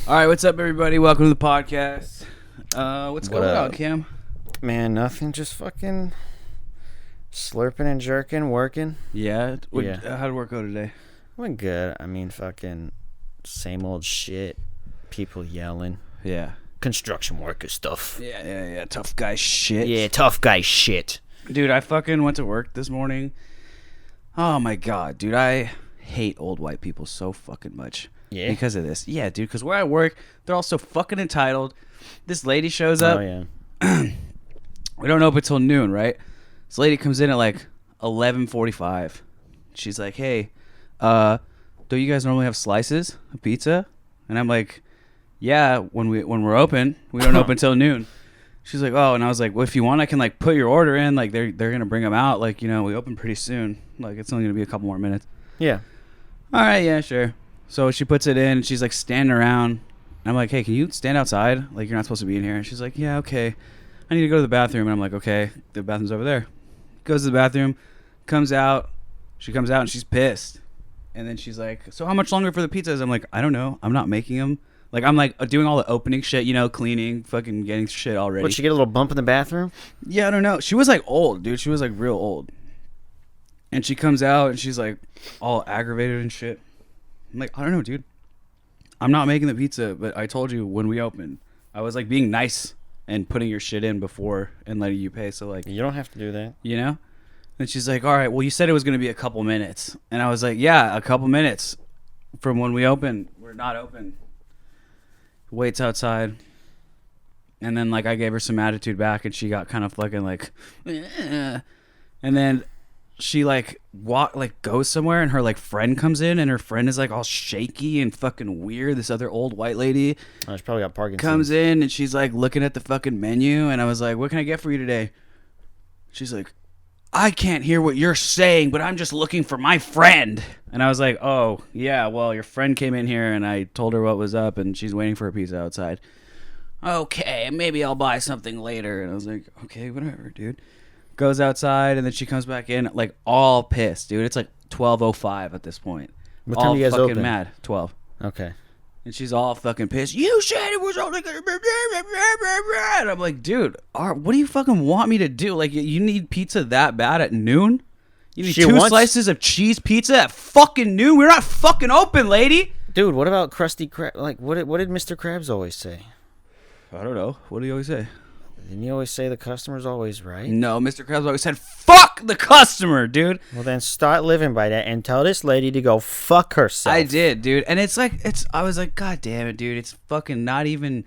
All right, what's up, everybody? Welcome to the podcast. What's going on, Cam? Man, nothing. Just fucking slurping and jerking, working. Yeah? Yeah. How did work go today? Went good. I mean, fucking same old shit. People yelling. Yeah. Construction worker stuff. Yeah. Tough guy shit. Yeah, tough guy shit. Dude, I fucking went to work this morning. Oh, my God. Dude, I hate old white people so fucking much. Yeah? Because of this. Yeah, dude, because where I work, they're all so fucking entitled. This lady shows up. Oh, yeah. We don't open until noon, right? This lady comes in at like 11:45. She's like, "Hey, don't you guys normally have slices of pizza?" And I'm like, "Yeah, when we're open, we don't open until noon." She's like, "Oh," and I was like, "Well, if you want, I can like put your order in. Like they're gonna bring them out. Like we open pretty soon. Like it's only gonna be a couple more minutes." Yeah. All right, yeah, sure. So she puts it in, and she's like standing around. And I'm like, "Hey, can you stand outside? Like you're not supposed to be in here." And she's like, "Yeah, okay. I need to go to the bathroom." And I'm like, "Okay, the bathroom's over there." Goes to the bathroom, comes out. She comes out and she's pissed. And then she's like, "So how much longer for the pizzas?" I'm like, "I don't know. I'm not making them." Like I'm like doing all the opening shit, cleaning, fucking getting shit all ready. What, she get a little bump in the bathroom? Yeah, I don't know. She was like old, dude. She was like real old. And she comes out and she's like all aggravated and shit. I'm like, "I don't know, dude. I'm not making the pizza, but I told you when we opened. I was like being nice and putting your shit in before and letting you pay. So like, You don't have to do that. And she's like, "All right, well, you said it was going to be a couple minutes." And I was like, "Yeah, a couple minutes from when we open. We're not open." Waits outside. And then like I gave her some attitude back and she got kind of fucking like, "Eh." And then she like goes somewhere and her like friend comes in and her friend is like all shaky and fucking weird. This other old white lady She's probably got Parkinson's. comes in and she's like looking at the fucking menu and I was like, "What can I get for you today?" She's like, "I can't hear what you're saying, but I'm just looking for my friend." And I was like, "Oh, yeah, well, your friend came in here and I told her what was up and she's waiting for a pizza outside." "Okay, maybe I'll buy something later." And I was like, "Okay, whatever, dude." Goes outside and then she comes back in like all pissed, dude. It's like 12:05 at this point. What time all do you guys fucking open? mad. 12. Okay. And she's all fucking pissed. "You said it was only gonna be..." And I'm like, "Dude, what do you fucking want me to do? Like, you need pizza that bad at noon? You need two slices of cheese pizza at fucking noon? We're not fucking open, lady." Dude, what about Krusty Krab? Like, what did Mr. Krabs always say? I don't know. What do you always say? Didn't he always say the customer's always right? No, Mr. Krabs always said, "Fuck the customer, dude." Well, then start living by that and tell this lady to go fuck herself. I did, dude. And I was like, "God damn it, dude. It's fucking not even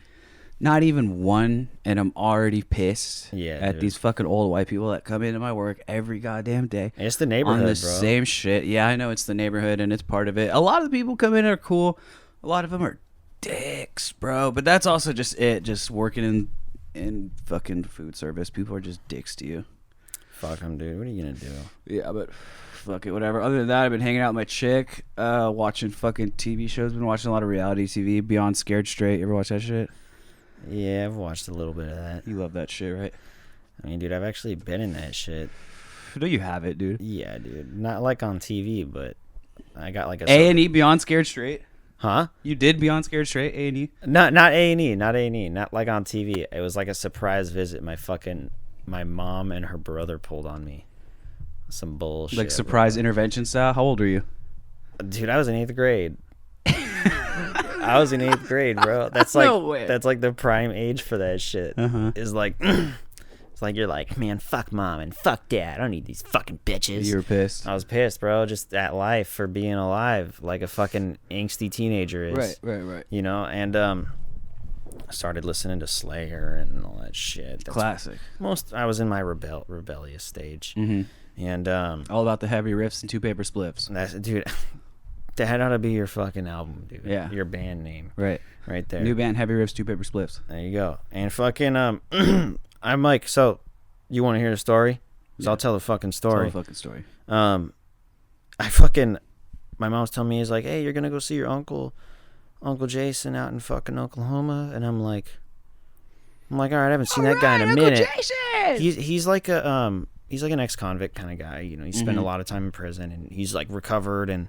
1 and I'm already pissed at dude. these fucking old white people that come into my work every goddamn day." It's the neighborhood, on the bro. same shit. Yeah, I know it's the neighborhood and it's part of it. A lot of the people come in are cool. A lot of them are dicks, bro. But that's also just it. Just working in fucking food service. People are just dicks to you. Fuck them, dude. What are you gonna do? Yeah, but fuck it, whatever. Other than that, I've been hanging out with my chick, watching fucking TV shows. Been watching a lot of reality TV. Beyond Scared Straight. You ever watch that shit? Yeah, I've watched a little bit of that. You love that shit, right? I mean, dude, I've actually been in that shit. No, you have it, dude. Yeah, dude. Not like on TV, but I got like A&E Beyond Scared Straight. Huh? You did Beyond Scared Straight, A&E? Not A&E, not like on TV. It was like a surprise visit. My mom and her brother pulled on me. Some bullshit. Like surprise intervention style? How old are you? Dude, I was in 8th grade. I was in 8th grade, bro. That's like No way. That's like the prime age for that shit. Is like it's like you're like, "Man, fuck mom and fuck dad. I don't need these fucking bitches." You were pissed. I was pissed, bro, just at life for being alive like a fucking angsty teenager is. Right. And I started listening to Slayer and all that shit. That's Classic. I was in my rebellious stage. Mm-hmm. And all about the heavy riffs and two paper spliffs. that's, dude, that ought to be your fucking album, dude. Yeah. Your band name. Right there. New band, heavy riffs, two paper spliffs. There you go. And fucking I'm like, so you want to hear the story? So Yeah. I'll tell the fucking story. Tell the fucking story. My mom was telling me, he's like, "Hey, you're gonna go see your Uncle Jason out in fucking Oklahoma," and I'm like, all right, I haven't seen that guy in a minute. He's like an ex-convict kind of guy, He spent a lot of time in prison, and he's like recovered, and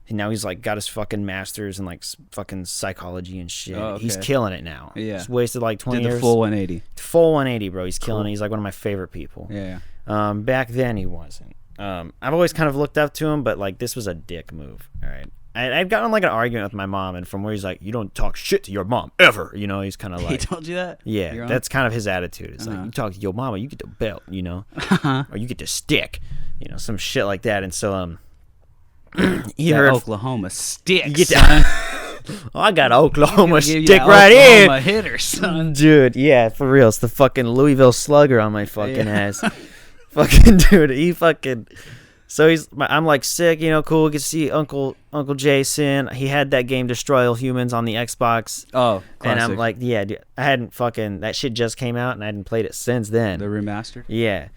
And now he's like got his fucking masters in like fucking psychology and shit. Oh, okay. He's killing it now. Yeah. He's wasted like 20 Did years. the full 180. Full 180, bro. He's killing Cool. it. He's like one of my favorite people. Yeah. Back then he wasn't. I've always kind of looked up to him, but like this was a dick move. All right. I'd gotten like an argument with my mom, and from where he's like, you don't talk shit to your mom ever. You know, he's kind of like. He told you that? Yeah, that's kind of his attitude. It's like, you talk to your mama, you get the belt, you know, or you get the stick, you know, some shit like that. And so, he that heard Oklahoma stick, You get son. oh, I got Oklahoma Give you stick that right Oklahoma here, hitter, son. dude. Yeah, for real, it's the fucking Louisville Slugger on my fucking ass. Fucking dude, he fucking. So I'm like sick, you know, cool. Get to see Uncle Jason. He had that game Destroy All Humans on the Xbox. Oh, classic. And I'm like, yeah, dude, I hadn't fucking, that shit just came out and I hadn't played it since then. The remastered? Yeah.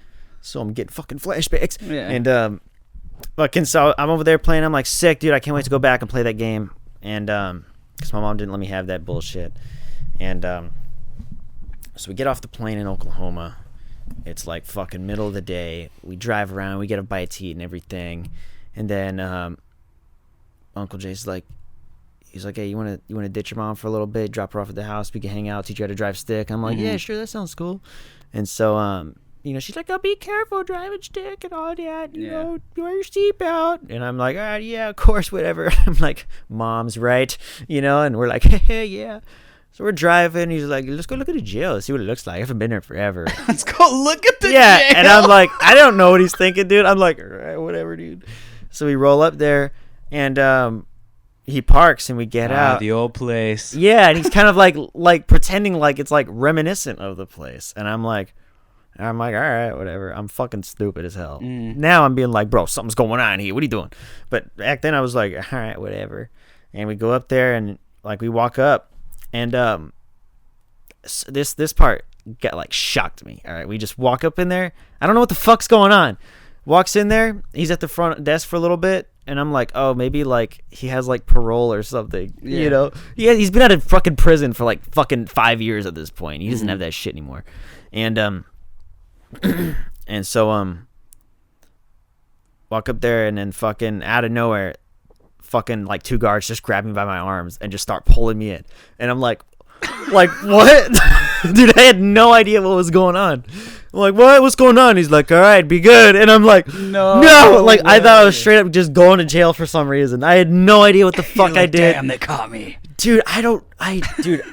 So I'm getting fucking flashbacks. Yeah. And fucking, so I'm over there playing. I'm like, sick, dude. I can't wait to go back and play that game. And because my mom didn't let me have that bullshit. And so we get off the plane in Oklahoma. It's like fucking middle of the day. We drive around. We get a bite to eat and everything. And then Uncle Jay's like, he's like, hey, you want to ditch your mom for a little bit, drop her off at the house, we can hang out, teach her how to drive stick. I'm like, yeah, sure, that sounds cool. And so you know, she's like, oh, be careful driving stick and all that, you know, wear your seatbelt. And I'm like, all right, yeah, of course, whatever. I'm like, mom's right, you know. And we're like, hey, yeah. So we're driving. He's like, let's go look at the jail, see what it looks like. I haven't been there forever. Let's go look at the Yeah, jail. and I'm like, I don't know what he's thinking, dude. I'm like, all right, whatever, dude. So we roll up there, and he parks, and we get out. The old place. Yeah, and he's kind of like pretending like it's like reminiscent of the place. And I'm like, all right, whatever. I'm fucking stupid as hell. Now I'm being like, bro, something's going on here. What are you doing? But back then I was like, all right, whatever. And we go up there, and like we walk up. And this part got like shocked me. All right, we just walk up in there. I don't know what the fuck's going on. Walks in there. He's at the front desk for a little bit, and I'm like, oh, maybe like he has like parole or something. Yeah. You know? Yeah, he's been out of fucking prison for like fucking 5 years at this point. He doesn't have that shit anymore. And and so walk up there, and then fucking out of nowhere, fucking like 2 guards just grab me by my arms and just start pulling me in. And I'm like what? Dude, I had no idea what was going on. I'm like, what's going on? He's like, all right, be good. And I'm like, no, like I thought I was straight up just going to jail for some reason. I had no idea what the fuck I did. Damn, they caught me. Dude, dude,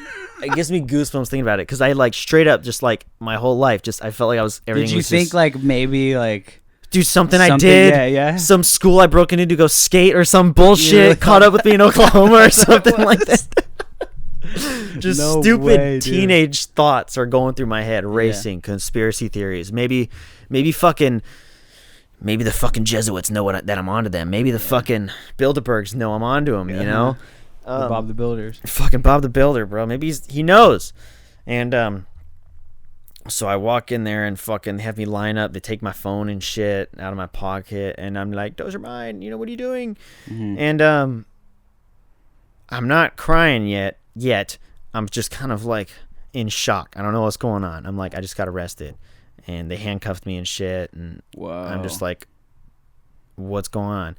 it gives me goosebumps thinking about it, because I like straight up just like my whole life just I felt like I was everything. Did you was think just, like maybe like dude, something I did, yeah. some school I broke into to go skate or some bullshit caught up with me in Oklahoma or something like that. Just No stupid way, dude. teenage thoughts are going through my head, racing, conspiracy theories. Maybe the fucking Jesuits know that I'm onto them. Maybe the fucking Bilderbergs know I'm onto them, you know? Bob the Builders. Fucking Bob the Builder, bro. Maybe he knows. And so I walk in there and fucking have me line up. They take my phone and shit out of my pocket, and I'm like, those are mine. You know, what are you doing? And I'm not crying yet. I'm just kind of like in shock. I don't know what's going on. I'm like, I just got arrested, and they handcuffed me and shit, and I'm just like, what's going on?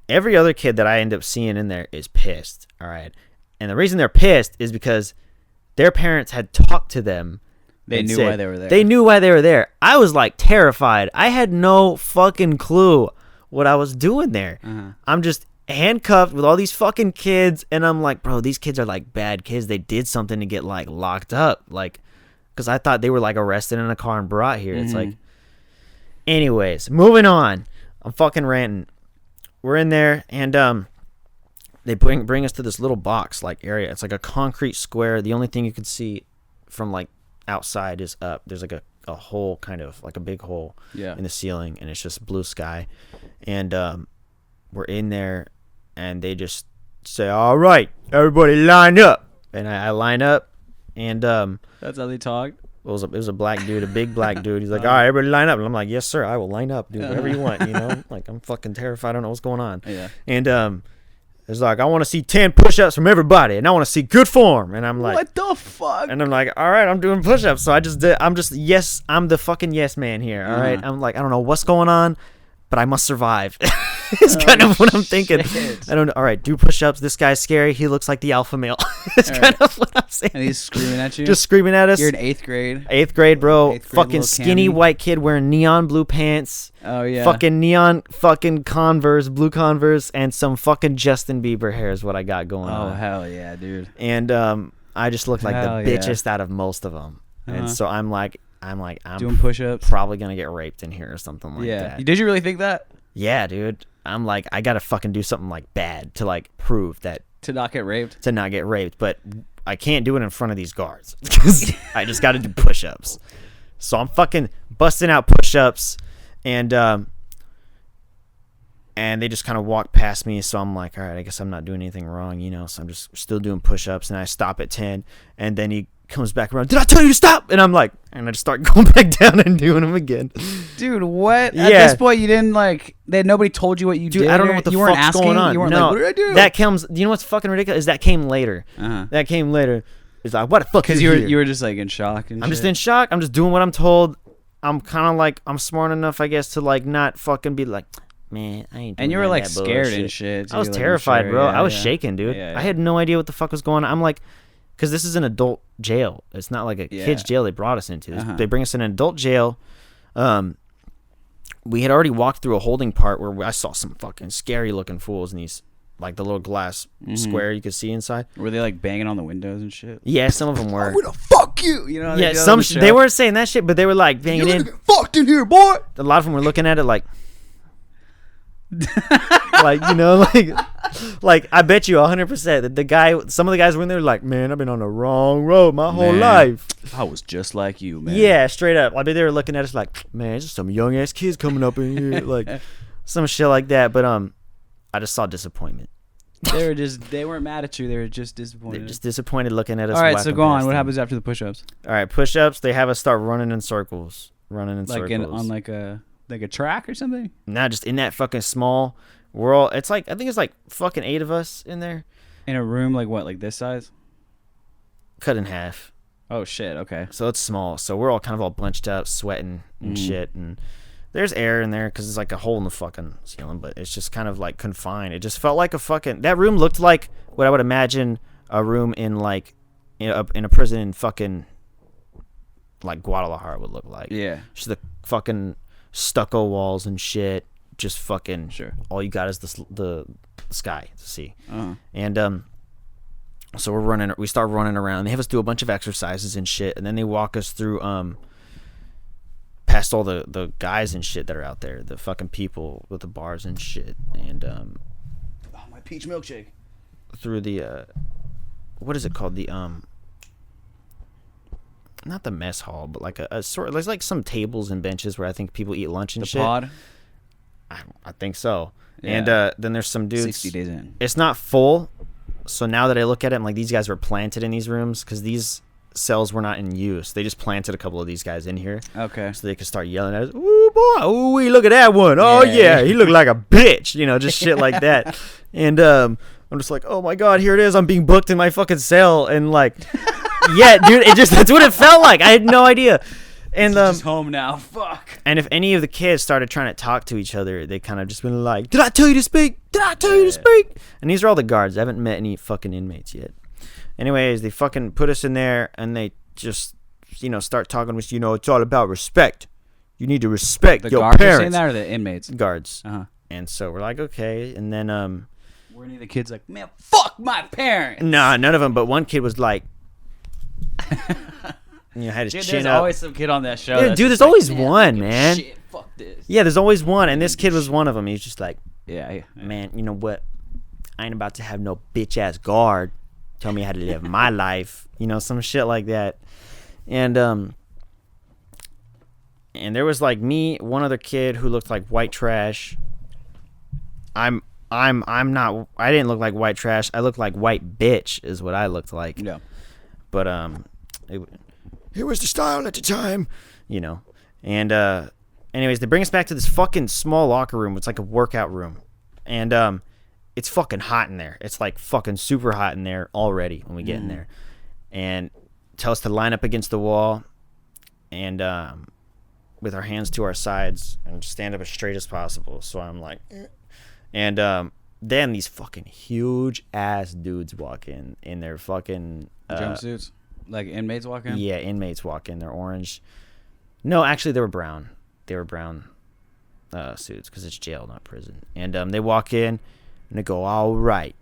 Every other kid that I end up seeing in there is pissed, all right? And the reason they're pissed is because their parents had talked to them. They knew why they were there. They knew why they were there. I was like terrified. I had no fucking clue what I was doing there. I'm just handcuffed with all these fucking kids, and I'm like, bro, these kids are like bad kids. They did something to get like locked up, like, because I thought they were like arrested in a car and brought here. It's like, anyways, moving on. I'm fucking ranting. We're in there, and they bring us to this little box like area. It's like a concrete square. The only thing you can see from like outside is up. There's like a hole, kind of like a big hole in the ceiling, and it's just blue sky. And we're in there, and they just say, all right, everybody line up. And I line up, and that's how they talked. it was a black dude, a big black dude. He's like, all right, everybody line up. And I'm like, yes, sir, I will line up, do whatever you want, you know? Like, I'm fucking terrified. I don't know what's going on. Yeah. And it's like, I want to see 10 push-ups from everybody, and I want to see good form. And I'm like, What the fuck? and I'm like, all right, I'm doing push-ups. So I'm the fucking yes man here. All right. I'm like, I don't know what's going on, but I must survive. It's kind of what I'm thinking. I don't know. All right, do push-ups. This guy's scary. He looks like the alpha male. It's kind of what I'm saying. And he's screaming at you. Just screaming at us. You're in 8th grade. 8th grade, bro. 8th grade, Fucking little skinny Cammy. white kid wearing neon blue pants. Oh yeah. Fucking neon fucking Converse, blue Converse, and some fucking Justin Bieber hair is what I got going Oh on. hell yeah, dude. And I just look like Hell the yeah. bitchest out of most of them. And so I'm Doing push-ups. probably gonna get raped in here or something like Yeah. that. Did you really think that? Yeah, dude. I'm like, I gotta fucking do something like bad to like prove that To not get raped? to not get raped, but I can't do it in front of these guards because I just gotta do push-ups. So I'm fucking busting out push-ups, and they just kind of walk past me. So I'm like, all right, I guess I'm not doing anything wrong, you know. So I'm just still doing push-ups, and I stop at 10, and then he comes back around. Did I tell you to stop? And I'm like, and I just start going back down and doing them again. Dude, what? Yeah. At this point, you didn't like. Nobody told you what you Dude, did. I don't know what the you weren't fuck's asking? going on. You weren't No, like, what did I do? that comes. You know what's fucking ridiculous? Is that came later. Uh-huh. That came later. It's like, what the fuck? Because you were just like in shock and I'm shit. just in shock. I'm just doing what I'm told. I'm kind of like, I'm smart enough, I guess, to like not fucking be like, man, I ain't doing And you were none of like that scared bullshit. and shit. I was You're, like, terrified, sure, bro. yeah, I was yeah. shaking, dude. Yeah, I yeah. had no idea what the fuck was going on. I'm like, because this is an adult jail. It's not like a kid's jail they brought us into. They bring us in an adult jail. We had already walked through a holding part where I saw some fucking scary looking fools in these, like the little glass square you could see inside. Were they like banging on the windows and shit? Yeah, some of them were. I'm gonna fuck you. You know? How Yeah, they do on the show? they weren't saying that shit, but they were like banging You're in. gonna get fucked in here, boy. A lot of them were looking at it like, like, you know, like I bet you 100% that the guy, some of the guys were in there like, man, I've been on the wrong road my whole Man, life. I was just like you, man. Yeah, straight up. I bet they were looking at us like, man, there's some young ass kids coming up in here, like some shit like that. But I just saw disappointment. They weren't mad at you. They were just disappointed. They're just disappointed looking at us. All right, so whacking go on. past What them. happens after the push-ups? All right, push-ups. They have us start running in circles, Like on like a track or something? Nah, just in that fucking small world. It's like, I think it's like fucking 8 of us in there. In a room like what, like this size? Cut in half. Oh shit. Okay. So it's small. So we're all kind of all bunched up, sweating and shit. And there's air in there because it's like a hole in the fucking ceiling, but it's just kind of like confined. It just felt like a fucking. That room looked like what I would imagine a room in like in a prison in fucking like Guadalajara would look like. Yeah. Just the fucking stucco walls and shit. Just fucking. Sure. All you got is the sky to see. Uh-huh. And so we start running around. They have us do a bunch of exercises and shit, and then they walk us through past all the guys and shit that are out there, the fucking people with the bars and shit, and Oh, my peach milkshake. through the what is it called, the not the mess hall, but like a sort. There's like some tables and benches where I think people eat lunch and The shit. pod. I think so. Yeah. And then there's some dudes. 60 days in. It's not full. So now that I look at it, I'm like, these guys were planted in these rooms because these cells were not in use. They just planted a couple of these guys in here Okay. so they could start yelling at us. Ooh, boy. Ooh, look at that one. Oh, Yeah. yeah. He looked like a bitch. You know, just shit like that. And I'm just like, oh, my God, here it is. I'm being booked in my fucking cell. And like, yeah, dude, that's what it felt like. I had no idea. And Just home now. Fuck. and if any of the kids started trying to talk to each other, they kind of just been like, did I tell you to speak? Did I tell you to speak? And these are all the guards. I haven't met any fucking inmates yet. Anyways, they fucking put us in there and they just, start talking with, it's all about respect. You need to respect The your guards are saying parents. that or the inmates? Guards. Uh-huh. And so we're like, okay. And then, Were any of the kids like, man, fuck my parents? nah, none of them. But one kid was like, had his Dude, chin there's up. always some kid on that show. Yeah, that's dude, just there's always like, one, I don't give a man. Shit, fuck this. Yeah, there's always one. And this kid was one of them. He's just like, Yeah. man, you know what? I ain't about to have no bitch ass guard tell me how to live my life. Some shit like that. And there was like me, one other kid who looked like white trash. I'm not. I didn't look like white trash. I looked like white bitch is what I looked like. Yeah. But it was the style at the time, And anyways, they bring us back to this fucking small locker room. It's like a workout room, and it's fucking hot in there. It's like fucking super hot in there already when we get in there, and tell us to line up against the wall, and with our hands to our sides and stand up as straight as possible. So I'm like, and then these fucking huge ass dudes walk in their fucking jumpsuits, like inmates walk in. Yeah, inmates walk in. They're orange. No, actually, they were brown. They were brown suits because it's jail, not prison. And they walk in and they go, "All right,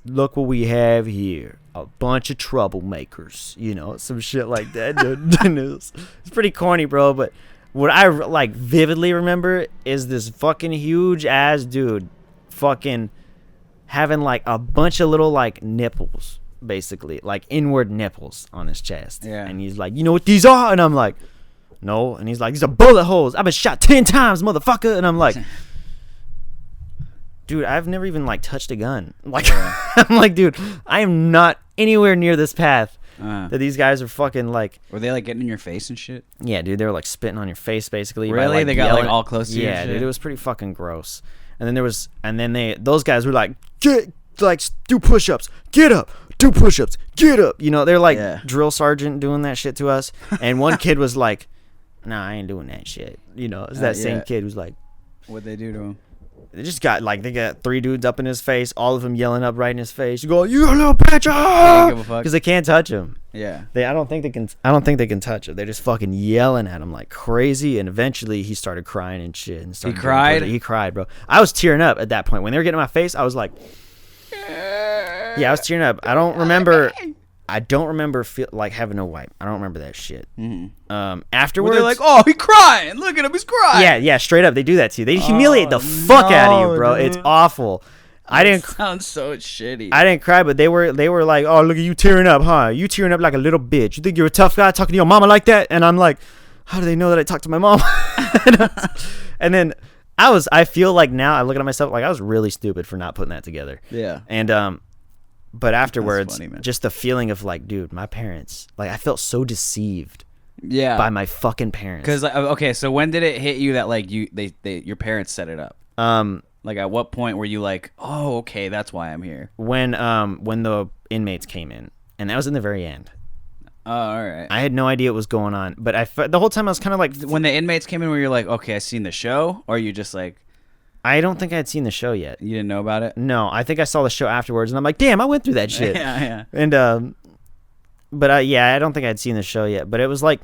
look what we have here. A bunch of troublemakers." You know, some shit like that. Dude. It's pretty corny, bro. But what I like vividly remember is this fucking huge ass dude fucking having like a bunch of little like nipples, basically, like inward nipples on his chest. Yeah. And he's like, "You know what these are?" And I'm like, "No." And he's like, "These are bullet holes. I've been shot 10 times, motherfucker." And I'm like, dude, I've never even like touched a gun. Like, I'm like, dude, I am not anywhere near this path that these guys are fucking like. Were they like getting in your face and shit? Yeah, dude, they were like spitting on your face basically. Really? By, like, they got yelling. like all close to you? Yeah, and dude, shit? it was pretty fucking gross. And then those guys were like, do push-ups, get up, do push-ups, get up. You know, they're like drill sergeant doing that shit to us. And one kid was like, "Nah, I ain't doing that shit." You know, it's that same kid who's like, what'd they do to him? they just got like, they got 3 dudes up in his face, all of them yelling up right in his face. You go, "You little bitch!" Because they can't touch him. Yeah. I don't think they can touch him. They're just fucking yelling at him like crazy. And eventually he started crying and shit. And He cried? He cried, bro. I was tearing up at that point. When they were getting in my face, I was like, yeah, I was tearing up. I don't remember like having a wipe. I don't remember that shit. Afterwards, they're like, "Oh, he's crying. Look at him, he's crying." Yeah, straight up. They do that to you. They humiliate the fuck out of you, bro. dude. It's awful. Sounds so shitty. I didn't cry, but they were like, "Oh, look at you tearing up, huh? You tearing up like a little bitch. You think you're a tough guy talking to your mama like that?" And I'm like, "How do they know that I talk to my mom?" And then I feel like now I look at myself like I was really stupid for not putting that together. Yeah. And but afterwards, funny, man. just the feeling of like, dude, my parents, like I felt so deceived Yeah. by my fucking parents. Because okay, so when did it hit you that like your parents set it up? Like at what point were you like, "Oh, okay, that's why I'm here"? When the inmates came in, and that was in the very end. Oh, all right. I had no idea what was going on, but the whole time I was kind of like, When the inmates came in, were you like, "Okay, I seen the show," or you just like I don't think I had seen the show yet. you didn't know about it? No, I think I saw the show afterwards, and I'm like, damn, I went through that shit. Yeah. And but yeah, I don't think I'd seen the show yet, but it was like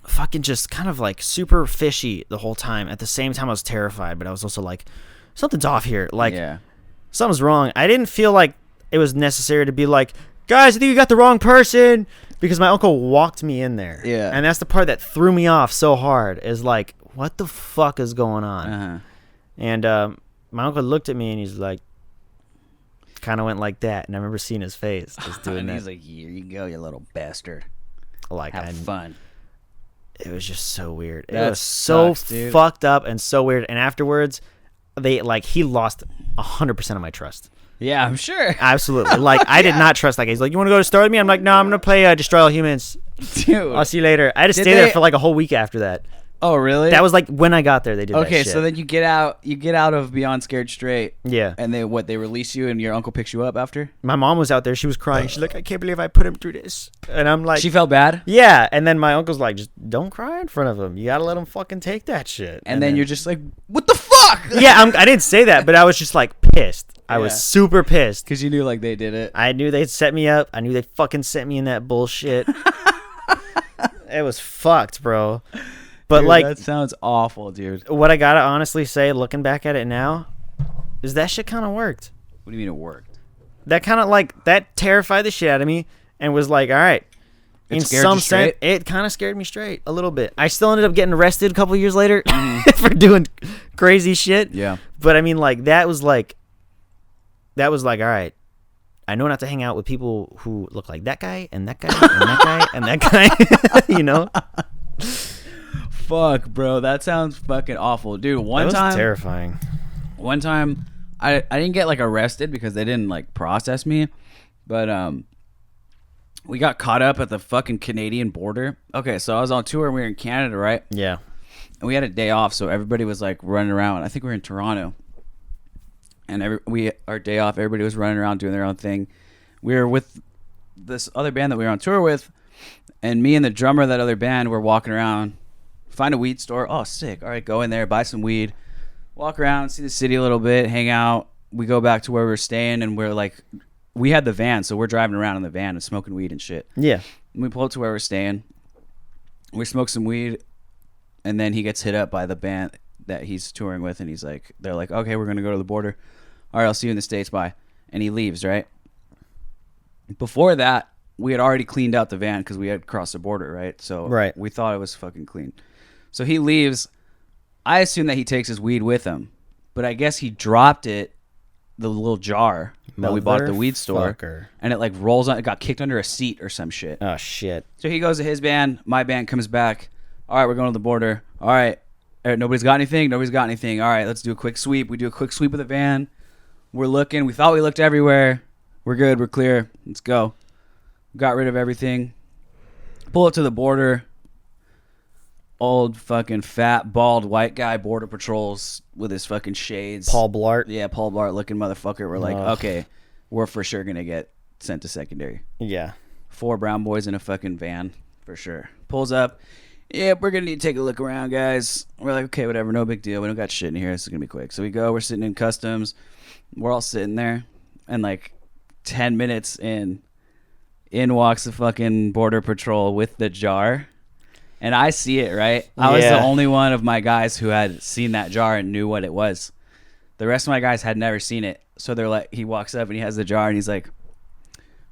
fucking just kind of like super fishy the whole time. At the same time, I was terrified, but I was also like, something's off here. Like, something's wrong. I didn't feel like it was necessary to be like, "Guys, I think you got the wrong person," because my uncle walked me in there. Yeah. And that's the part that threw me off so hard, is like, what the fuck is going on? And my uncle looked at me and he's like, kind of went like that, and I remember seeing his face just doing And that. he's like, "Here you go, you little bastard. Like, Have fun." It was just so weird. That It was so sucks, dude. fucked up and so weird. And afterwards, he lost 100% of my trust. Yeah, I'm sure. Absolutely. Like, I did not trust that guy. He's like, "You want to go to the store with me?" I'm like, "No, I'm gonna play Destroy All Humans. Dude. I'll see you later." I had to Did stay there they- for like a whole week after that. Oh, really? That was like when I got there. They did that okay. shit. So then you get out of Beyond Scared Straight. Yeah. And they release you, and your uncle picks you up after. My mom was out there. She was crying. She's like, "I can't believe I put him through this." And I'm like, She felt bad. yeah. And then my uncle's like, "Just don't cry in front of him. You gotta let him fucking take that shit." And then you're just like, "What the fuck?" yeah. I didn't say that, but I was just like pissed. I was super pissed. Because you knew like they did it. I knew they'd set me up. I knew they fucking sent me in that bullshit. It was fucked, bro. But Dude, like, that sounds awful, dude. what I gotta honestly say, looking back at it now, is that shit kind of worked. What do you mean it worked? That kind of like, that terrified the shit out of me, and was like, all right. It In scared some you sense, straight? it kind of scared me straight a little bit. I still ended up getting arrested a couple years later for doing crazy shit. Yeah. But I mean, like, that was like, all right. I know not to hang out with people who look like that guy and that guy and that guy and that guy. You know? Fuck, bro. That sounds fucking awful, dude. That was terrifying. One time, I didn't get like arrested because they didn't like process me, but we got caught up at the fucking Canadian border. Okay, so I was on tour and we were in Canada, right? Yeah. And we had a day off, so everybody was like running around. I think we were in Toronto, and our day off, everybody was running around doing their own thing. We were with this other band that we were on tour with, and me and the drummer of that other band were walking around Find a weed store. Oh, sick. All right, go in there, buy some weed, walk around, see the city a little bit, hang out. We go back to where we're staying, and we're like, we had the van, so we're driving around in the van and smoking weed and shit. Yeah. And we pull up to where we're staying. We smoke some weed, and then he gets hit up by the band that he's touring with, and they're like, okay, we're gonna go to the border. All right, I'll see you in the States. Bye. And he leaves, right? Before that, we had already cleaned out the van because we had crossed the border, right? So we thought it was fucking clean. So he leaves. I assume that he takes his weed with him, but I guess he dropped it, the little jar that we bought at the weed store, and it like rolls on. It got kicked under a seat or some shit. Oh shit! So he goes to his band. My band comes back. All right, we're going to the border. All right, nobody's got anything. Nobody's got anything. All right, let's do a quick sweep. We do a quick sweep of the van. We're looking. We thought we looked everywhere. We're good. We're clear. Let's go. Got rid of everything. Pull it to the border. Old fucking fat, bald, white guy border patrols with his fucking shades. Paul Blart. Yeah, Paul Blart looking motherfucker. We're like, okay, we're for sure going to get sent to secondary. Yeah. 4 brown boys in a fucking van for sure. Pulls up. Yeah, we're going to need to take a look around, guys. We're like, okay, whatever. No big deal. We don't got shit in here. This is going to be quick. So we go. We're sitting in customs. We're all sitting there. And like 10 minutes in walks the fucking border patrol with the jar. And I see it, right? I was the only one of my guys who had seen that jar and knew what it was. The rest of my guys had never seen it. So they're like, he walks up and he has the jar and he's like,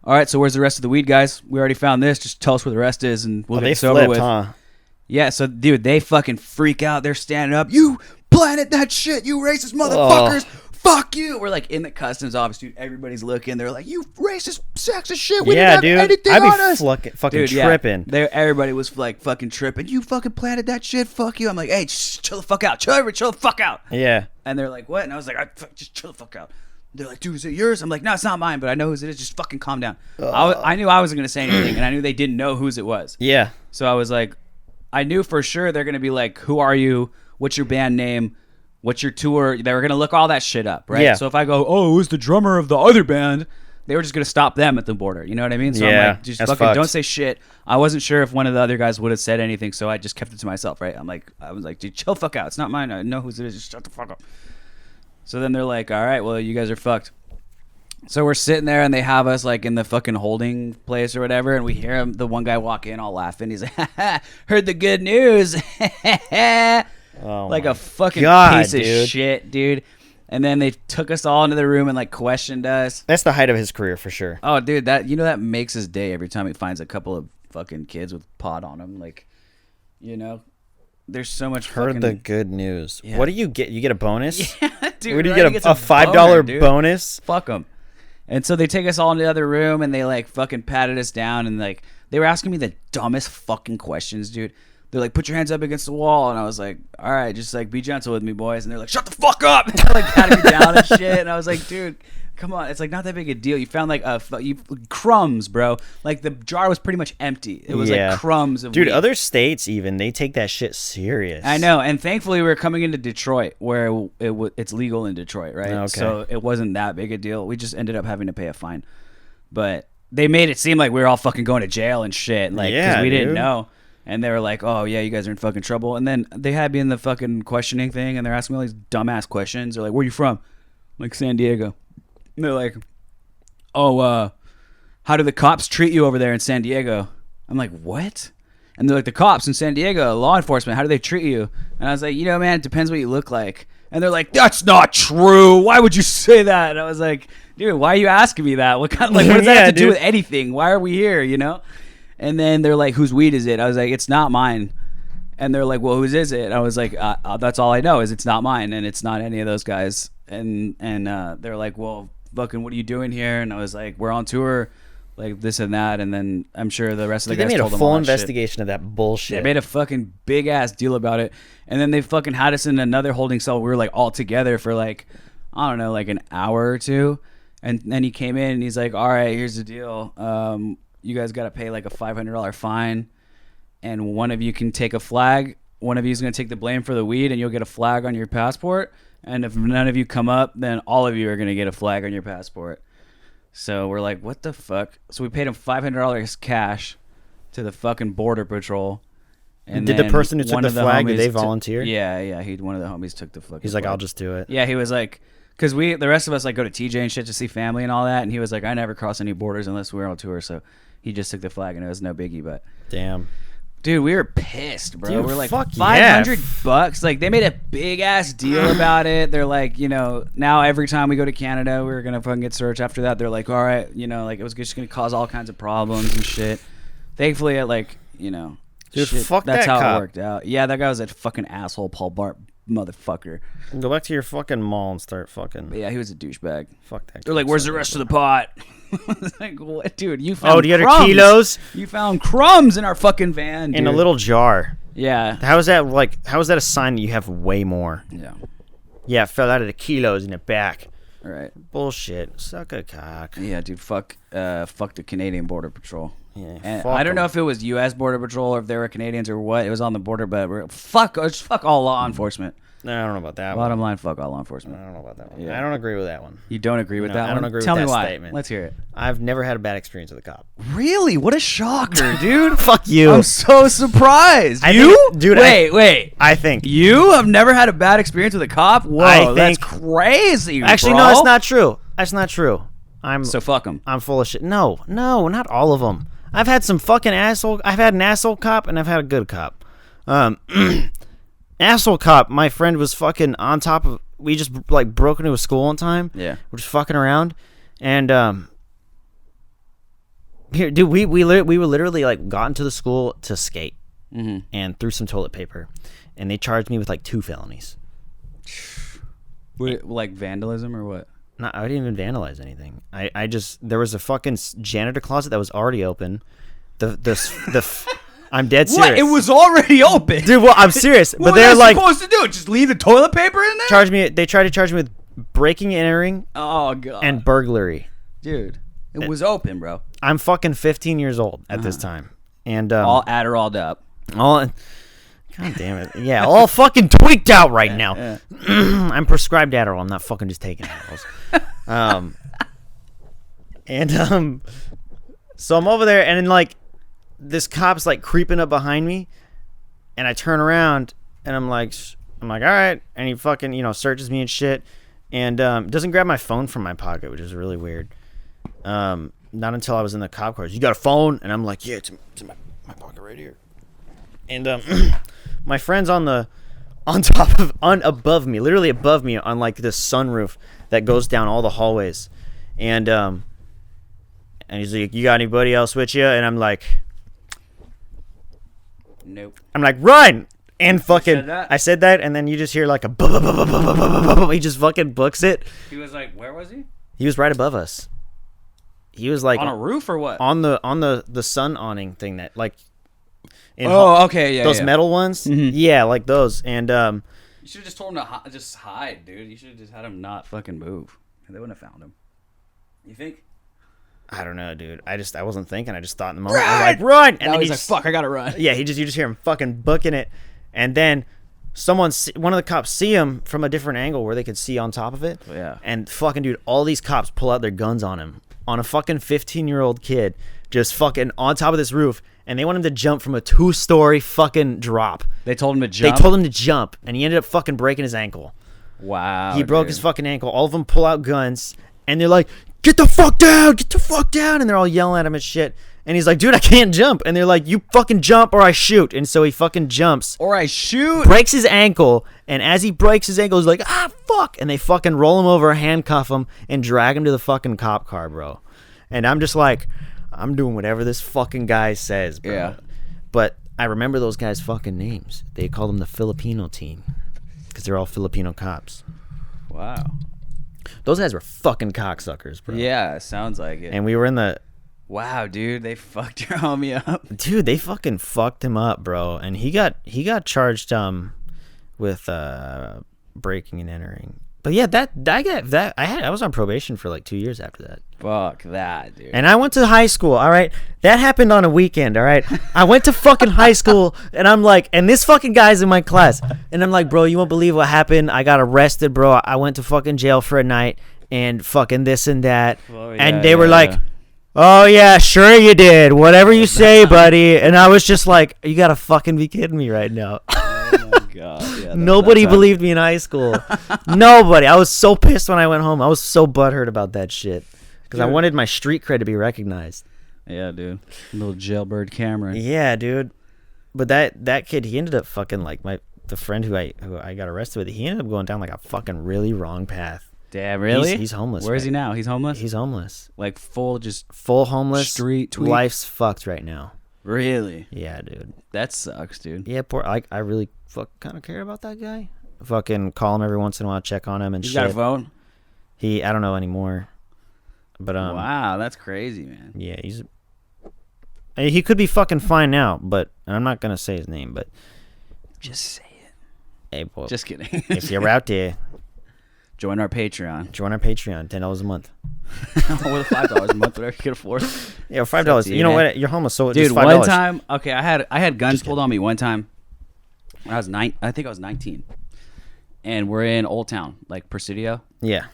all right, so where's the rest of the weed, guys? We already found this. Just tell us where the rest is and we'll get this over with. Huh? Yeah, so, dude, they fucking freak out. They're standing up. You planted that shit, you racist motherfuckers. Fuck you. We're like in the customs office, dude. Everybody's looking. They're like, you racist, sexist shit. We didn't have anything on us. Fucking tripping. Yeah, everybody was like fucking tripping. You fucking planted that shit. Fuck you. I'm like, hey, chill the fuck out. Chill the fuck out. Yeah. And they're like, what? And I was like, just chill the fuck out. They're like, dude, is it yours? I'm like, no, it's not mine, but I know whose it is. Just fucking calm down. I knew I wasn't going to say anything, and I knew they didn't know whose it was. Yeah. So I was like, I knew for sure they're going to be like, who are you? What's your band name? What's your tour? They were going to look all that shit up, right? Yeah. So if I go, oh, who's the drummer of the other band? They were just going to stop them at the border. You know what I mean? So I'm like, just fucking don't say shit. I wasn't sure if one of the other guys would have said anything, so I just kept it to myself, right? I was like, dude, chill the fuck out. It's not mine. I know whose it is. Just shut the fuck up. So then they're like, all right, well, you guys are fucked. So we're sitting there, and they have us like in the fucking holding place or whatever, and we hear him, the one guy walk in all laughing. He's like, heard the good news. Like a fucking piece of shit, dude. And then they took us all into the room and like questioned us. That's the height of his career for sure. Oh, dude, that makes his day every time he finds a couple of fucking kids with pot on them. Like, you know, there's so much. Heard the good news. Yeah. What do you get? You get a bonus? Yeah, dude. Where do you get a $5 bonus? Fuck them. And so they take us all into the other room and they like fucking patted us down and like they were asking me the dumbest fucking questions, dude. They're like, put your hands up against the wall. And I was like, all right, just like be gentle with me, boys. And they're like, shut the fuck up. And they're like patting me down and shit. And I was like, dude, come on. It's like not that big a deal. You found like crumbs, bro. Like the jar was pretty much empty. It was like crumbs of weed. Dude, other states even, they take that shit serious. I know. And thankfully we were coming into Detroit where it's legal in Detroit, right? Okay. So it wasn't that big a deal. We just ended up having to pay a fine. But they made it seem like we were all fucking going to jail and shit. Like, because we didn't know. And they were like, oh, yeah, you guys are in fucking trouble. And then they had me in the fucking questioning thing, and they're asking me all these dumbass questions. They're like, where you from? I'm like, San Diego. And they're like, oh, how do the cops treat you over there in San Diego? I'm like, what? And they're like, the cops in San Diego, law enforcement, how do they treat you? And I was like, you know, man, it depends what you look like. And they're like, that's not true. Why would you say that? And I was like, dude, why are you asking me that? What kind of, like, what does that have to do with anything? Why are we here, you know? And then they're like, whose weed is it? I was like, it's not mine. And they're like, well, whose is it? And I was like, that's all I know is it's not mine, and it's not any of those guys. And they're like, well, fucking, what are you doing here? And I was like, we're on tour, like this and that. And then I'm sure the rest of the guys told them all that shit. They made a full investigation of that bullshit. They made a fucking big ass deal about it. And then they fucking had us in another holding cell. We were like all together for like, I don't know, like an hour or two. And then he came in and he's like, all right, here's the deal. You guys got to pay like a $500 fine, and one of you can take a flag. One of you is going to take the blame for the weed, and you'll get a flag on your passport. And if none of you come up, then all of you are going to get a flag on your passport. So we're like, what the fuck? So we paid him $500 cash to the fucking border patrol, And Did the then person who took one the of flag, did they homies volunteer? Yeah. One of the homies took the fucking He's like, flag. I'll just do it. Yeah, he was like, because the rest of us like go to TJ and shit to see family and all that, and he was like, I never cross any borders unless we're on tour, so he just took the flag and it was no biggie. But Damn. dude, we were pissed, bro. Dude, We're like fuck $500. Like they made a big ass deal about it. They're like, now every time we go to Canada, we're gonna fucking get searched. After that, they're like, all right, like it was just gonna cause all kinds of problems and shit. Thankfully, Dude, shit, fuck that's that how cop. it worked out. Yeah, that guy was a fucking asshole, Paul Bart motherfucker. Go back to your fucking mall and start fucking. But yeah, he was a douchebag. Fuck that. They're like, "Where's the rest of the pot?" It's like, what, dude? You found do you got crumbs. kilos? You found crumbs in our fucking van, dude. In a little jar. Yeah. How is that a sign that you have way more? Yeah. Yeah, it fell out of the kilos in the back. All right. Bullshit. Suck a cock. Yeah, dude. Fuck the Canadian Border Patrol. Yeah. And fuck I don't 'em. know if it was U.S. Border Patrol or if they were Canadians or what. It was on the border, but fuck all law enforcement. No, I don't know about that Bottom one. line, fuck all law enforcement. I don't know about that one. Yeah. I don't agree with that one. You don't agree with No, that I one? don't agree with Tell me that why. statement. Let's hear it. I've never had a bad experience with a cop. Really? What a shocker, dude. Fuck you. I'm so surprised. I You? think- dude, Wait. I think. You have never had a bad experience with a cop? Whoa, I that's think- crazy, Actually, bro. no, it's not true. That's not true. So fuck him. I'm full of shit. No, not all of them. I've had some fucking asshole. I've had an asshole cop and I've had a good cop. Asshole cop. My friend was fucking on top of. We just like broke into a school one time. Yeah. We're just fucking around, and here, dude, we were literally like got into the school to skate and threw some toilet paper, and they charged me with like 2 felonies. Like vandalism or what? No, I didn't even vandalize anything. I just there was a fucking janitor closet that was already open. I'm dead serious. What? It was already open. Dude, well, I'm serious. What But they're was I like supposed to do? Just leave the toilet paper in there? they tried to charge me with breaking and entering Oh god. and burglary. Dude, it was open, bro. I'm fucking 15 years old at this time. And All Adderalled up. God damn it. Yeah, all fucking tweaked out right now. Yeah. I'm prescribed Adderall. I'm not fucking just taking Adderalls. So I'm over there, and then like this cop's like creeping up behind me, and I turn around, and I'm like, all right, and he fucking searches me and shit, and doesn't grab my phone from my pocket, which is really weird. Not until I was in the cop car. You got a phone? And I'm like, yeah, it's in my pocket right here. And my friend's above me, literally above me on like this sunroof that goes down all the hallways, and he's like, you got anybody else with you? And I'm like, Nope. run! And fucking, said that? I said that, and then you just hear like a he just fucking books it. He was like, where was he? He was right above us. He was like On a roof or what? on the sun awning thing that like. Okay, yeah. Those yeah. metal ones, yeah, like those, and You should have just told him to just hide, dude. You should have just had him not fucking move. They wouldn't have found him. You think? I don't know, dude. I wasn't thinking. I just thought in the moment, I was like, run! And Now then he's he like, just, fuck, I gotta run. yeah, you just hear him fucking booking it, and then one of the cops see him from a different angle where they could see on top of it. Yeah. And fucking dude, all these cops pull out their guns on him, on a fucking 15-year-old kid, just fucking on top of this roof, and they want him to jump from a 2-story fucking drop. They told him to jump? They told him to jump, and he ended up fucking breaking his ankle. Wow. He broke dude. his fucking ankle. All of them pull out guns, and they're like, get the fuck down! Get the fuck down! And they're all yelling at him and shit. And he's like, dude, I can't jump. And they're like, you fucking jump or I shoot. And so he fucking jumps, Or I shoot. breaks his ankle, and as he breaks his ankle, he's like, ah, fuck. And they fucking roll him over, handcuff him, and drag him to the fucking cop car, bro. And I'm just like, I'm doing whatever this fucking guy says, bro. Yeah. But I remember those guys' fucking names. They called them the Filipino team because they're all Filipino cops. Wow. Those guys were fucking cocksuckers, bro. Yeah, sounds like it. And we were in the... Wow, dude, they fucked your homie up. Dude, they fucking fucked him up, bro. And he got charged with breaking and entering. But yeah, I was on probation for like 2 years after that. Fuck that, dude. And I went to high school, all right? That happened on a weekend, all right? I went to fucking high school, and I'm like, and this fucking guy's in my class. And I'm like, bro, you won't believe what happened. I got arrested, bro. I went to fucking jail for a night and fucking this and that. Oh, and yeah, they were yeah, like, yeah. Oh yeah, sure you did. Whatever you say, buddy. And I was just like, you gotta fucking be kidding me right now. Oh my god. Yeah, Nobody believed me in high school. Nobody. I was so pissed when I went home. I was so butthurt about that shit because I wanted my street cred to be recognized. Yeah, dude. Little jailbird Cameron. Yeah, dude. But that kid, he ended up fucking like the friend who I got arrested with. He ended up going down like a fucking really wrong path. Damn, really? He's homeless. Where is he now? He's homeless? He's homeless. Like full homeless. Street tweet? Life's fucked right now. Really? Yeah, dude. That sucks, dude. Yeah, poor. I really kind of care about that guy. Fucking call him every once in a while, check on him and He's shit. got a phone? I don't know anymore. But wow, that's crazy, man. Yeah, he could be fucking fine now, but and I'm not gonna say his name, but Just say it. hey, boy, Just kidding. if you're out there, Join our Patreon. join our Patreon, $10 a month. Or $5 a month, whatever you can afford. Yeah, $5. You know man. what? You're homeless, so Dude, just $5. one time, okay, I had guns pulled on me one time. When I was I think I was 19, and we're in Old Town, like Presidio, Yeah,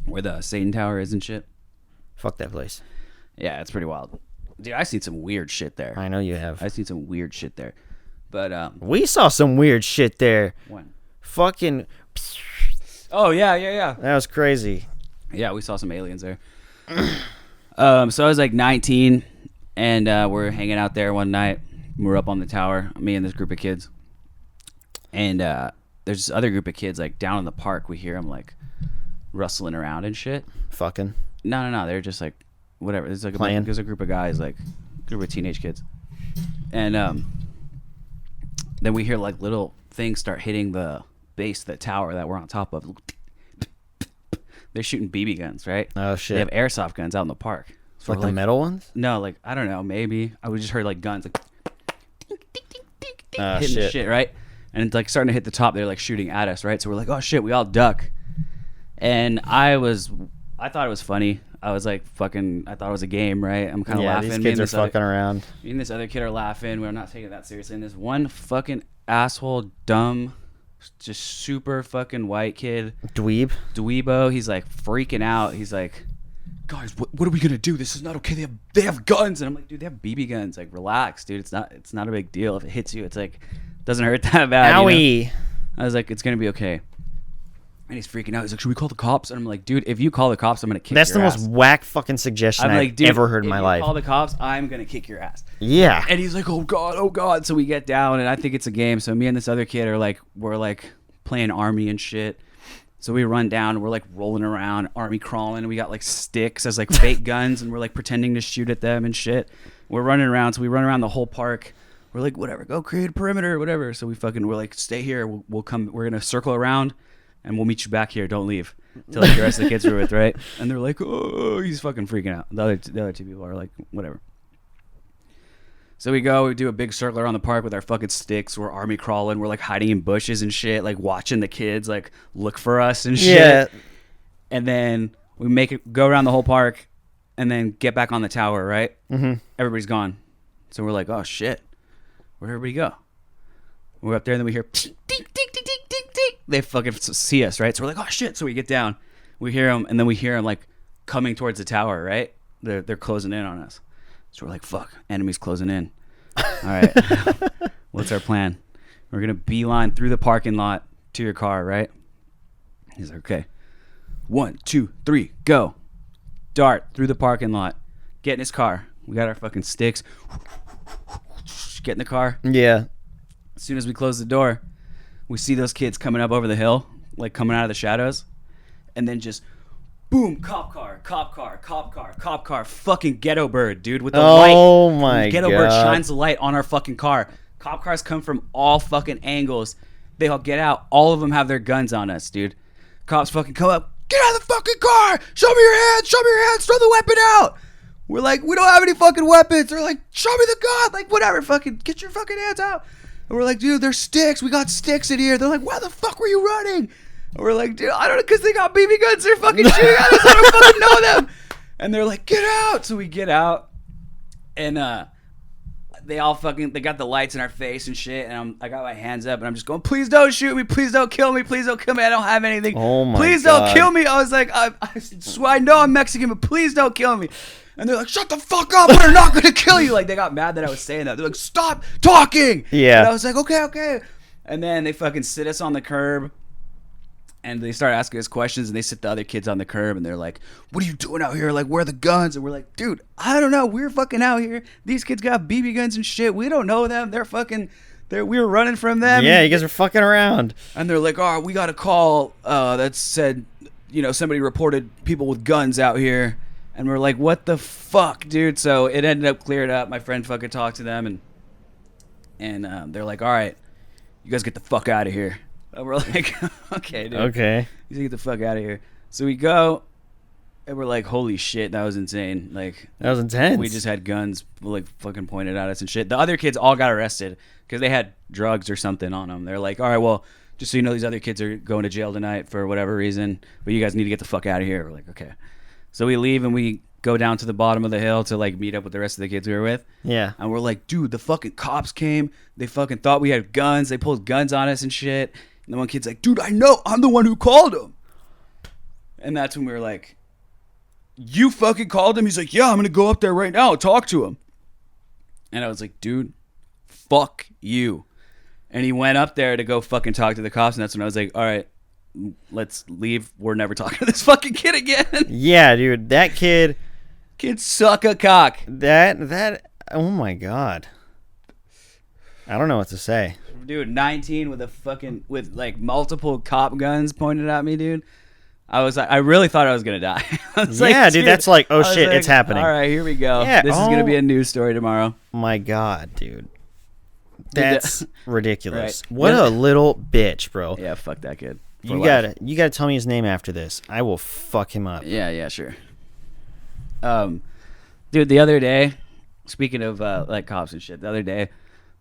where the Satan Tower is and shit. fuck that place. Yeah, it's pretty wild. Dude, I seen some weird shit there. I know you have. I seen some weird shit there, but We saw some weird shit there. when? Fucking, Oh yeah. that was crazy. Yeah, we saw some aliens there. So I was like 19, and we're hanging out there one night. We were up on the tower, me and this group of kids. And there's this other group of kids like down in the park. We hear them like rustling around and shit. Fucking. No. They're just like whatever. There's like Playing. there's a group of guys, like group of teenage kids. And then we hear like little things start hitting the base of the tower that we're on top of. They're shooting BB guns, right? Oh shit. They have airsoft guns out in the park. So like we're the metal ones? No, like I don't know, maybe I just heard like guns like Oh hitting the shit, right? And it's like starting to hit the top. They're like shooting at us, right? So we're like, oh shit, we all duck. And I thought it was funny. I was like, fucking, I thought it was a game, right? I'm kind of laughing. These Me kids and are this other- fucking around. Me and this other kid are laughing. We're not taking it that seriously. And this one fucking asshole, dumb, just super fucking white kid, Dweebo, he's like freaking out. He's like, guys, what are we gonna do? This is not okay. They have guns. And I'm like, dude, they have BB guns. Like, relax, dude. It's not a big deal. If it hits you, it's like doesn't hurt that bad. Owie. You know? I was like, it's gonna be okay. And he's freaking out. He's like, should we call the cops? And I'm like, dude, if you call the cops, I'm gonna kick That's your the ass. most whack fucking suggestion I'm like, I've dude, ever heard in my if life. you call the cops, I'm gonna kick your ass. Yeah. And he's like, oh god. So we get down, and I think it's a game. So me and this other kid we're like playing army and shit. So we run down, and we're like rolling around, army crawling, and we got like sticks as like fake guns, and we're like pretending to shoot at them and shit. We're running around, so we run around the whole park. We're like, whatever, go create a perimeter, whatever. So we're like, stay here. We'll come. We're gonna circle around, and we'll meet you back here. Don't leave till like the rest of the kids are with, right? And they're like, oh, he's fucking freaking out. The other two people are like, whatever. So we do a big circle around the park with our fucking sticks. We're army crawling. We're like hiding in bushes and shit, like watching the kids like look for us and shit. Yeah. And then we make it go around the whole park, and then get back on the tower, right? Mm-hmm. Everybody's gone. So we're like, oh shit, where'd everybody go? We're up there, and then we hear ding, ding, ding, ding, ding, ding. They fucking see us, right? So we're like, oh shit. So we get down, we hear them, and then we hear them like coming towards the tower, right? They're closing in on us. So we're like, fuck, enemies closing in. All right, what's our plan? We're gonna beeline through the parking lot to your car, right? He's like, okay, 1, 2, 3, go. Dart through the parking lot. Get in his car. We got our fucking sticks. Get in the car. Yeah. As soon as we close the door, we see those kids coming up over the hill, like coming out of the shadows, and then just boom, cop car, fucking ghetto bird, dude, with the light. Oh my Ghetto god. bird shines the light on our fucking car. Cop cars come from all fucking angles. They all get out. All of them have their guns on us, dude. Cops fucking come up. Get out of the fucking car. Show me your hands. Throw the weapon out. We're like, we don't have any fucking weapons. They're like, show me the gun. Like, whatever. Fucking get your fucking hands out. And we're like, dude, there's sticks. We got sticks in here. They're like, why the fuck were you running? And we're like, dude, I don't know, because they got BB guns. They're fucking shooting at us. I don't fucking know them. And they're like, get out. So we get out. And they all fucking, they got the lights in our face and shit, and I got my hands up, and I'm just going, please don't shoot me, please don't kill me, please don't kill me, I don't have anything. Oh my please God. don't kill me. I was like, I swear, I know I'm Mexican, but please don't kill me. And they're like, shut the fuck up, we're not gonna kill you. Like, they got mad that I was saying that. They're like, stop talking. Yeah. And I was like, okay. And then they fucking sit us on the curb, and they start asking us questions, and they sit the other kids on the curb, and they're like, what are you doing out here? Like, where are the guns? And we're like, dude, I don't know. We're fucking out here. These kids got BB guns and shit. We don't know them. We were running from them. Yeah, you guys are fucking around. And they're like, oh, we got a call that said, somebody reported people with guns out here. And we're like, what the fuck, dude? So it ended up cleared up. My friend fucking talked to them, and they're like, all right, you guys get the fuck out of here. And we're like, okay, dude. Okay. You get the fuck out of here. So we go, and we're like, holy shit, that was insane. Like, That was intense. we just had guns like fucking pointed at us and shit. The other kids all got arrested because they had drugs or something on them. They're like, all right, well, just so you know, these other kids are going to jail tonight for whatever reason, but you guys need to get the fuck out of here. We're like, okay. So we leave and we go down to the bottom of the hill to like meet up with the rest of the kids we were with. Yeah. And we're like, dude, the fucking cops came. They fucking thought we had guns. They pulled guns on us and shit. And the one kid's like, dude, I know. I'm the one who called him. And that's when we were like, you fucking called him? He's like, yeah, I'm going to go up there right now and talk to him. And I was like, dude, fuck you. And he went up there to go fucking talk to the cops. And that's when I was like, all right, let's leave. We're never talking to this fucking kid again. Yeah, dude, that kid. Kid suck a cock. That. Oh my God. I don't know what to say. Dude, 19 with like multiple cop guns pointed at me, dude. I really thought I was gonna die. I was Yeah, like, dude, that's like, oh I was shit, like, it's happening. All right, here we go. Yeah, This is gonna be a news story tomorrow. My God, dude. That's ridiculous. Right. What Yeah. a little bitch, bro. Yeah, fuck that kid. For You life. gotta tell me his name after this. I will fuck him up. Yeah, sure. Dude, the other day, speaking of like cops and shit, the other day,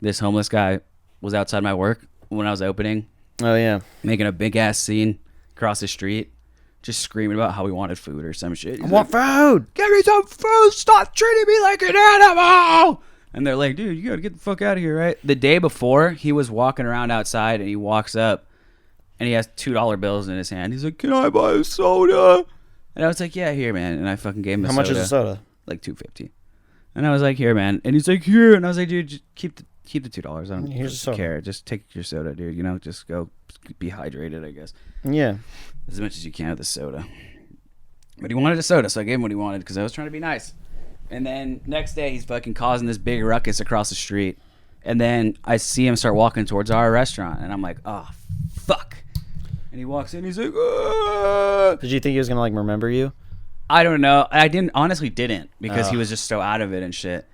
this homeless guy was outside my work when I was opening, Oh yeah. making a big ass scene across the street, just screaming about how we wanted food or some shit. I want food. Give me some food. Stop treating me like an animal. And they're like, dude, you gotta get the fuck out of here, right? The day before, he was walking around outside, and he walks up, and he has $2 bills in his hand. He's like, can I buy a soda? And I was like, yeah, here, man. And I fucking gave him a soda. How much is a soda? Like $2.50. And I was like, here, man. And he's like, here. And I was like, dude, just keep the $2. I don't Here's a soda. care. Just take your soda, dude. Just go be hydrated, I guess. Yeah. As much as you can with the soda. But he wanted a soda, so I gave him what he wanted because I was trying to be nice. And then next day, he's fucking causing this big ruckus across the street. And then I see him start walking towards our restaurant. And I'm like, oh, fuck. And he walks in, he's like, ah. Did you think he was gonna like remember you? I don't know. I honestly didn't because he was just so out of it and shit.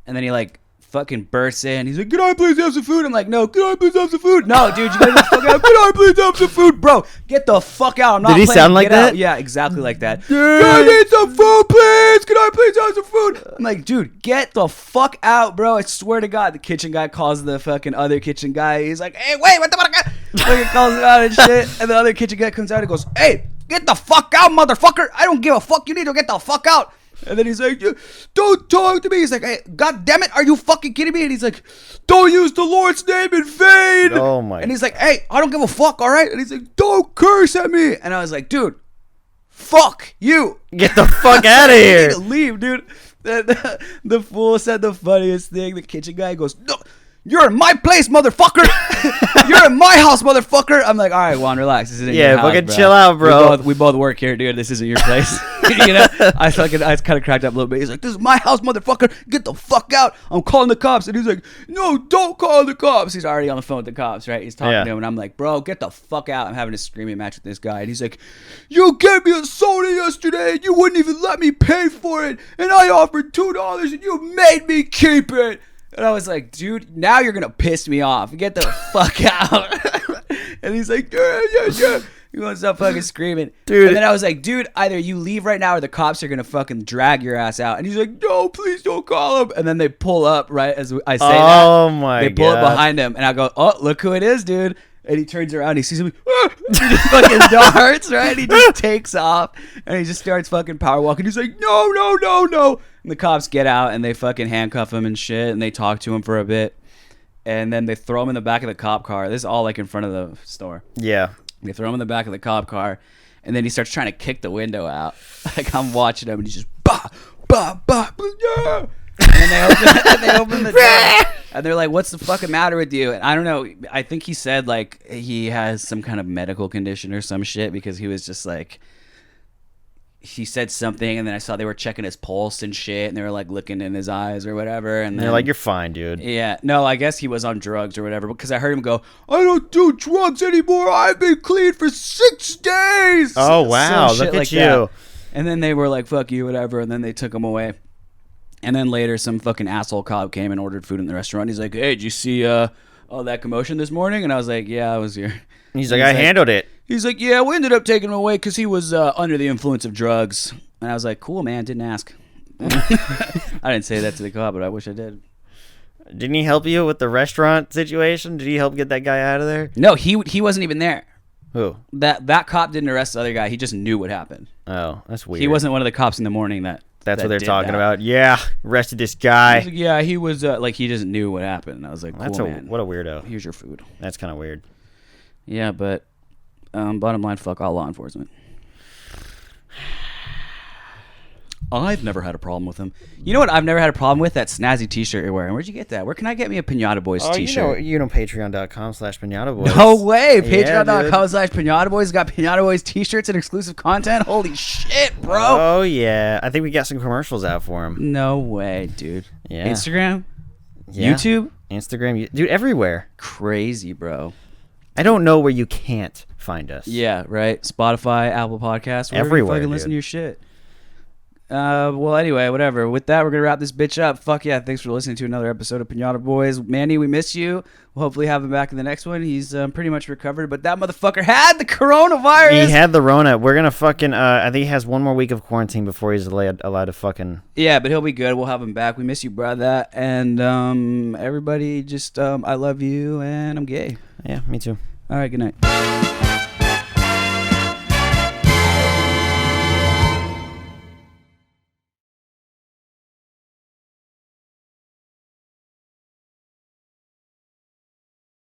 And then he like fucking bursts in. He's like, can I please have some food? I'm like, no, can I please have some food? No, dude, you gotta get the fuck out. Can I please have some food? Bro, get the fuck out. I'm not Did he playing. sound like Get out. that? Yeah, exactly like that. Can I need some food, please? Can I please have some food? I'm like, dude, get the fuck out, bro. I swear to God. The kitchen guy calls the fucking other kitchen guy. He's like, hey, wait, what the fuck? Fucking calls him out and shit. And the other kitchen guy comes out and goes, hey, get the fuck out, motherfucker. I don't give a fuck. You need to get the fuck out. And then he's like, don't talk to me. He's like, hey, God damn it, are you fucking kidding me? And he's like, don't use the Lord's name in vain. Oh my. And he's like, hey, I don't give a fuck, all right? And he's like, don't curse at me. And I was like, dude, fuck you. Get the fuck out of You here. need to leave, dude. The fool said the funniest thing. The kitchen guy goes, no, you're in my place, motherfucker. You're in my house, motherfucker. I'm like, all right, Juan, relax. This isn't your house, fucking bro. chill out, bro. We both work here, dude. This isn't your place. I kind of cracked up a little bit. He's like, this is my house, motherfucker. Get the fuck out. I'm calling the cops. And he's like, no, don't call the cops. He's already on the phone with the cops, right? He's talking to him. And I'm like, bro, get the fuck out. I'm having a screaming match with this guy. And he's like, you gave me a soda yesterday and you wouldn't even let me pay for it. And I offered $2 and you made me keep it. And I was like, dude, now you're going to piss me off. Get the fuck out. And he's like, yeah. He wants to stop fucking screaming. Dude. And then I was like, dude, either you leave right now or the cops are going to fucking drag your ass out. And he's like, no, please don't call him. And then they pull up, right, as I say that. Oh my God. They pull up behind him. And I go, oh, look who it is, dude. And he turns around, he sees him, he just fucking darts, right? He just takes off, and he just starts fucking power walking. He's like, no. And The cops get out and they fucking handcuff him and shit, and they talk to him for a bit, and then they throw him in the back of the cop car. This is all like in front of the store. Yeah. They throw him in the back of the cop car, and then he starts trying to kick the window out. Like, I'm watching him, and he's just bah, bah, bah, bah, yeah. And they open the door, and they're like, "What's the fucking matter with you?" And I don't know. I think he said like he has some kind of medical condition or some shit, because he was just like, he said something, and then I saw they were checking his pulse and shit, and they were like looking in his eyes or whatever. And they're like, "You're fine, dude." Yeah, no, I guess he was on drugs or whatever, because I heard him go, "I don't do drugs anymore. I've been clean for 6 days." Oh wow, Some look shit at like you. that. And then they were like, "Fuck you," whatever, and then they took him away. And then later, some fucking asshole cop came and ordered food in the restaurant. He's like, "Hey, did you see all that commotion this morning?" And I was like, "Yeah, I was here." He's like, "I handled it." He's like, "Yeah, we ended up taking him away because he was under the influence of drugs." And I was like, "Cool, man, didn't ask." I didn't say that to the cop, but I wish I did. Didn't he help you with the restaurant situation? Did he help get that guy out of there? No, he wasn't even there. Who? That cop didn't arrest the other guy. He just knew what happened. Oh, that's weird. He wasn't one of the cops in the morning That's what they're did talking that. about. Yeah, arrested this He guy. was like, yeah, he was like, he just knew what happened. And I was like, cool, man. What a weirdo. Here's your food. That's kind of weird. Yeah, but bottom line, fuck all law enforcement. I've never had a problem with him. You know what I've never had a problem with? That snazzy t-shirt you're wearing. Where'd you get that? Where can I get me a Piñata Boyz t-shirt? You know patreon.com/Piñata Boyz. No way. Yeah, Patreon.com/Piñata Boyz got Piñata Boyz t-shirts and exclusive content. Holy shit, bro. Oh, yeah. I think we got some commercials out for him. No way, dude. Yeah. Instagram? Yeah. YouTube? Instagram. Dude, everywhere. Crazy, bro. I don't know where you can't find us. Yeah, right. Spotify, Apple Podcasts, wherever Everywhere, you fucking listen dude. to your shit. Well, anyway, whatever. With that, we're gonna wrap this bitch up. Fuck yeah! Thanks for listening to another episode of Piñata Boyz. Manny, we miss you. We'll hopefully have him back in the next one. He's pretty much recovered, but that motherfucker had the coronavirus. He had the Rona. We're gonna fucking. I think he has one more week of quarantine before he's allowed to fucking. Yeah, but he'll be good. We'll have him back. We miss you, brother. And everybody, just I love you, and I'm gay. Yeah, me too. All right, good night.